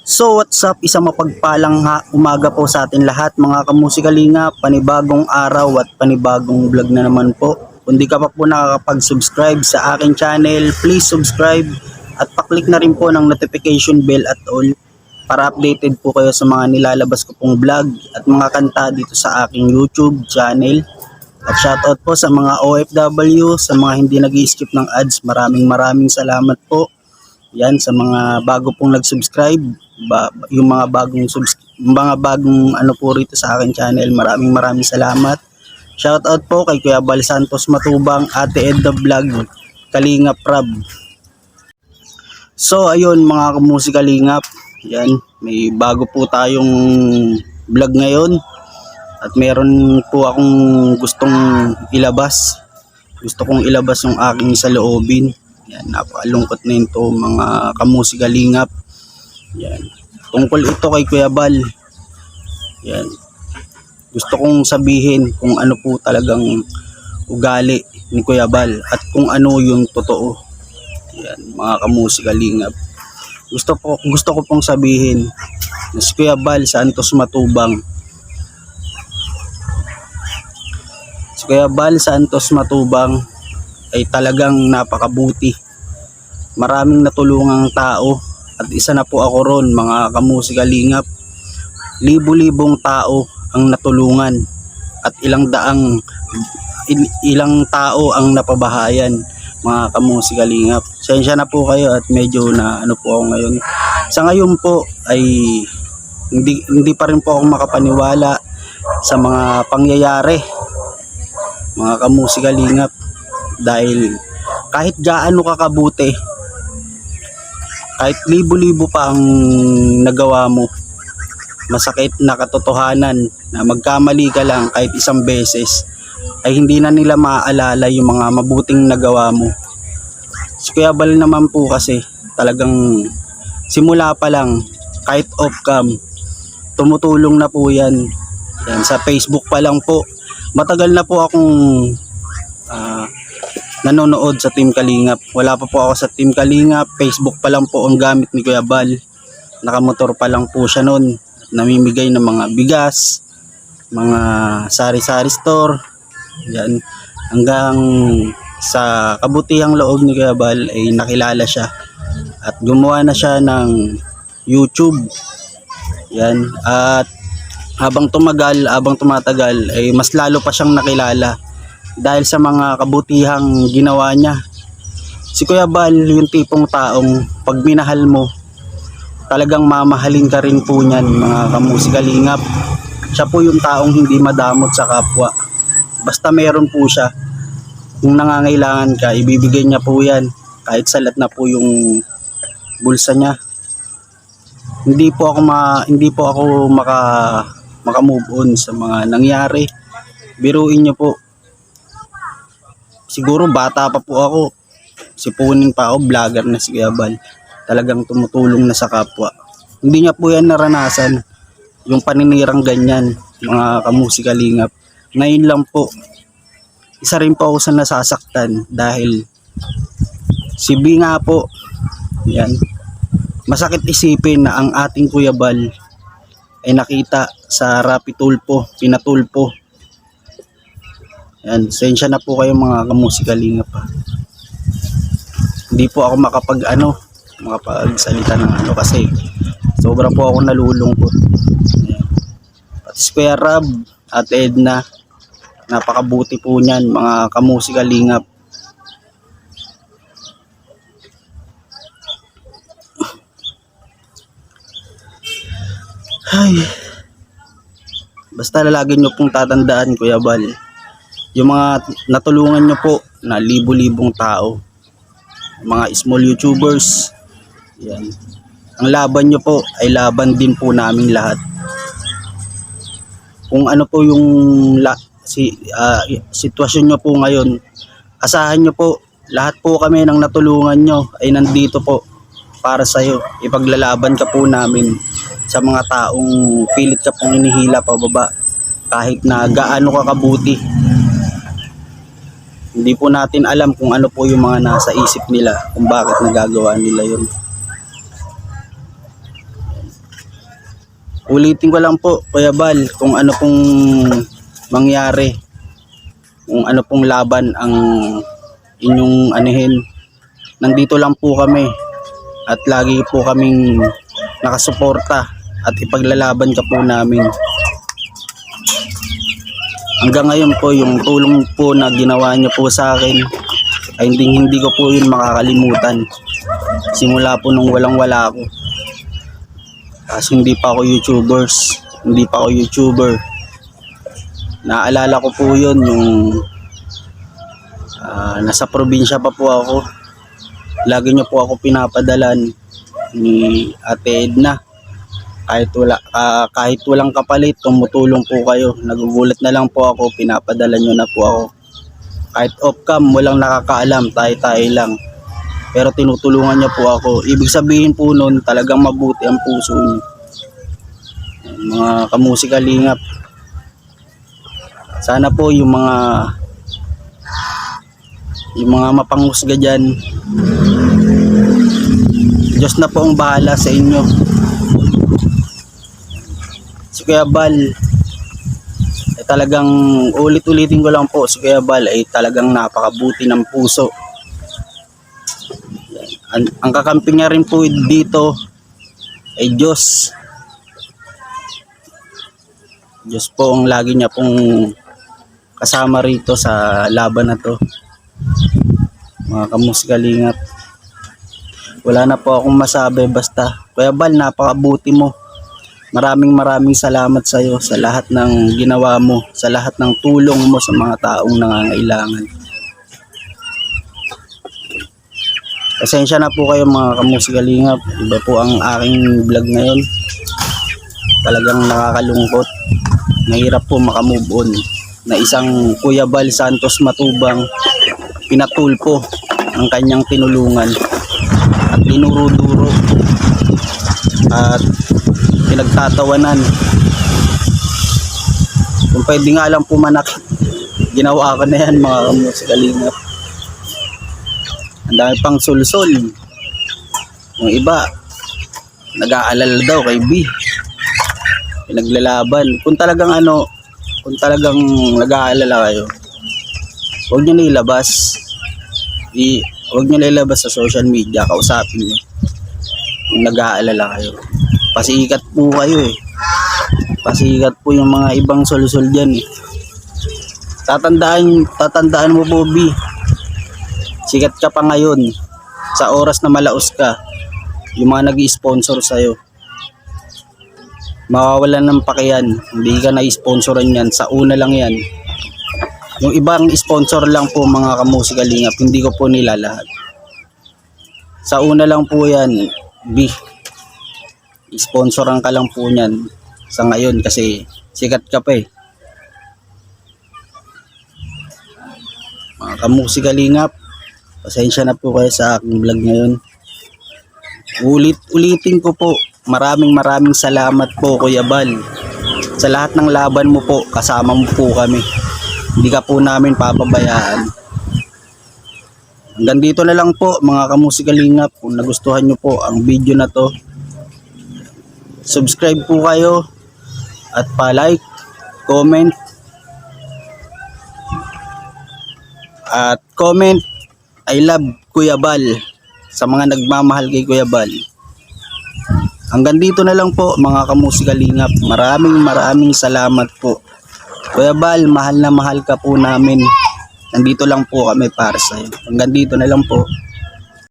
So what's up, isang mapagpalang umaga po sa atin lahat mga kamusikalinga, panibagong araw at panibagong vlog na naman po. Kung di ka pa po nakakapag-subscribe sa aking channel, please subscribe at paklik na rin po ng notification bell at all para updated po kayo sa mga nilalabas ko pong vlog at mga kanta dito sa aking YouTube channel. At shoutout po sa mga OFW, sa mga hindi nag-i-skip ng ads, maraming salamat po. Yan sa mga bago pong nag-subscribe, yung mga bagong ano po rito sa akin channel, maraming salamat. Shoutout po kay Kuya Bal Santos Matubang, Ate Edna Vlog, Kalingap Rab. So ayun mga kamusikalingap, yan, may bago po tayong vlog ngayon at meron po akong gustong ilabas. Gusto kong ilabas yung aking saloobin. Yan, napakalungkot na ito mga kamusikalingap. Yan. Tungkol ito kay Kuya Bal. Yan. Gusto kong sabihin kung ano po talagang ugali ni Kuya Bal at kung ano yung totoo. Yan, mga kamusikalingap. Gusto ko pong sabihin na si Kuya Bal Santos Matubang. Si Kuya Bal Santos Matubang ay talagang napakabuti. Maraming natulungang tao at isa na po ako ron mga kamusikalingap. Libo-libong tao ang natulungan at ilang tao ang napabahayan mga kamusikalingap. Sensya na po kayo at medyo na ano po ako ngayon. Sa ngayon po ay hindi pa rin po ako makapaniwala sa mga pangyayari mga kamusikalingap. Dahil kahit gaano kakabuti, kahit libo-libo pa ang nagawa mo, masakit na katotohanan na magkamali ka lang kahit isang beses ay hindi na nila maaalala yung mga mabuting nagawa mo. Si Kuya Bal naman po kasi talagang simula pa lang, kahit off-cam, tumutulong na po yan. Yan sa Facebook pa lang po. Matagal na po akong nanonood sa Team Kalingap. Wala pa po ako sa Team Kalingap. Facebook pa lang po ang gamit ni Kuya Bal. Nakamotor pa lang po siya noon. Namimigay ng mga bigas, mga sari-sari store. Yan. Hanggang sa kabutihang loob ni Kuya Bal ay nakilala siya. At gumawa na siya ng YouTube. Yan. At habang tumatagal ay mas lalo pa siyang nakilala dahil sa mga kabutihang ginawa niya. Si Kuya Bal yung tipong taong pag minahal mo, talagang mamahalin ka rin po niyan mga kamusikalingap. Siya po yung taong hindi madamot sa kapwa. Basta meron po siya, kung nangangailangan ka, ibibigay niya po yan. Kahit salat na po yung bulsa niya. Hindi po ako maka-move on sa mga nangyari. Biruin niyo po. Siguro bata pa po ako, sipunin pa ako, vlogger na si Kuya Bal. Talagang tumutulong na sa kapwa. Hindi niya po yan naranasan, yung paninirang ganyan, mga kamusikalingap. Ngayon lang po, isa rin po ako sa nasasaktan dahil si B nga po, yan, masakit isipin na ang ating Kuya Bal ay nakita sa Rappi Tulpo, pinatulpo. Yan, sensya na po kayo mga kamusikalingap pa. Hindi po ako makapagsalita ng ano kasi sobra po ako nalulungkot. Yan. Pati si Kuya Rab at Edna, napakabuti po niyan mga kamusikalingap. Ay, basta lagi nyo pong tatandaan Kuya Bal, yung mga natulungan nyo po na libo-libong tao, mga small YouTubers, yan. Ang laban nyo po ay laban din po namin lahat. Kung ano po yung sitwasyon nyo po ngayon, asahan nyo po, lahat po kami ng natulungan nyo ay nandito po para sa'yo. Ipaglalaban ka po namin sa mga taong pilit ka pong inihila pababa kahit na gaano ka kabuti. Hindi po natin alam kung ano po yung mga nasa isip nila, kung bakit nagagawa nila yun. Ulitin ko lang po, Kuya Bal, kung ano pong mangyari, kung ano pong laban ang inyong anihin. Nandito lang po kami at lagi po kaming nakasuporta at ipaglalaban ka po namin. Hanggang ngayon po, yung tulong po na ginawa niyo po sa akin ay hindi ko po yun makakalimutan. Simula po nung walang-wala ako. Kasi hindi pa ako YouTuber. Naalala ko po yun, yung nasa probinsya pa po ako. Lagi niyo po ako pinapadalan ni Ate Edna. Kahit walang kapalit, tumutulong po kayo. Nagugulat na lang po ako, pinapadala niyo na po ako. Kahit off-cam, walang nakakaalam, tayo-tayo lang. Pero tinutulungan niya po ako. Ibig sabihin po nun, talagang mabuti ang puso niyo. Mga kamusika lingap. Sana po yung mga mapanghusga dyan, Diyos na po ang bahala sa inyo. Si Kuya Bal ay talagang, ulit-ulitin ko lang po, si Kuya Bal ay talagang napakabuti ng puso. Ang kakamping niya rin po dito ay Diyos. Diyos po ang lagi niya pong kasama rito sa laban na to. Mga kamusika lingap, wala na po akong masabi, basta Kuya Bal, napakabuti mo. Maraming salamat sa iyo sa lahat ng ginawa mo, sa lahat ng tulong mo sa mga taong nangangailangan. Pasensya na po kayo mga kamusika lingap, iba po ang aking vlog ngayon. Talagang nakakalungkot. Mahirap po makamove on na isang Kuya Bal Santos Matubang pinatulpo ang kanyang tinulungan at dinuro-duro at pinagtatawanan. Kung pwede nga lang pumanak, ginawa ko na yan mga kamusika lingap. Ang dami pang sulsol. Yung iba nag-aalala daw kay B, pinaglalaban. Kung talagang nag-aalala kayo, huwag nyo nilabas. Huwag nyo nilabas sa social media, kausapin nyo kung nag-aalala kayo. Pasikat po kayo eh. Pasikat po yung mga ibang sol-sol dyan eh. Tatandaan mo po, B, sikat ka pa ngayon sa oras na malaos ka. Yung mga nag-i-sponsor sa'yo, mawawalan ng pakiyan. Hindi ka na-sponsoran yan, sa una lang yan. Yung ibang sponsor lang po mga kamusika lingap, hindi ko po nilalahat. Sa una lang po yan, B, sponsoran ka lang po niyan sa ngayon kasi sikat ka pa eh. Mga kamusika lingap, pasensya na po kayo sa aking vlog ngayon. Ulitin ko po, maraming salamat po Kuya Bal. Sa lahat ng laban mo po, kasama mo po kami. Hindi ka po namin papabayaan. Hanggang dito na lang po mga kamusika lingap. Kung nagustuhan nyo po ang video na to, subscribe po kayo at pa-like, comment I love Kuya Bal sa mga nagmamahal kay Kuya Bal. Hanggang dito na lang po mga kamusika lingap. Maraming salamat po. Kuya Bal, mahal na mahal ka po namin. Nandito lang po kami para sa iyo. Hanggang dito na lang po.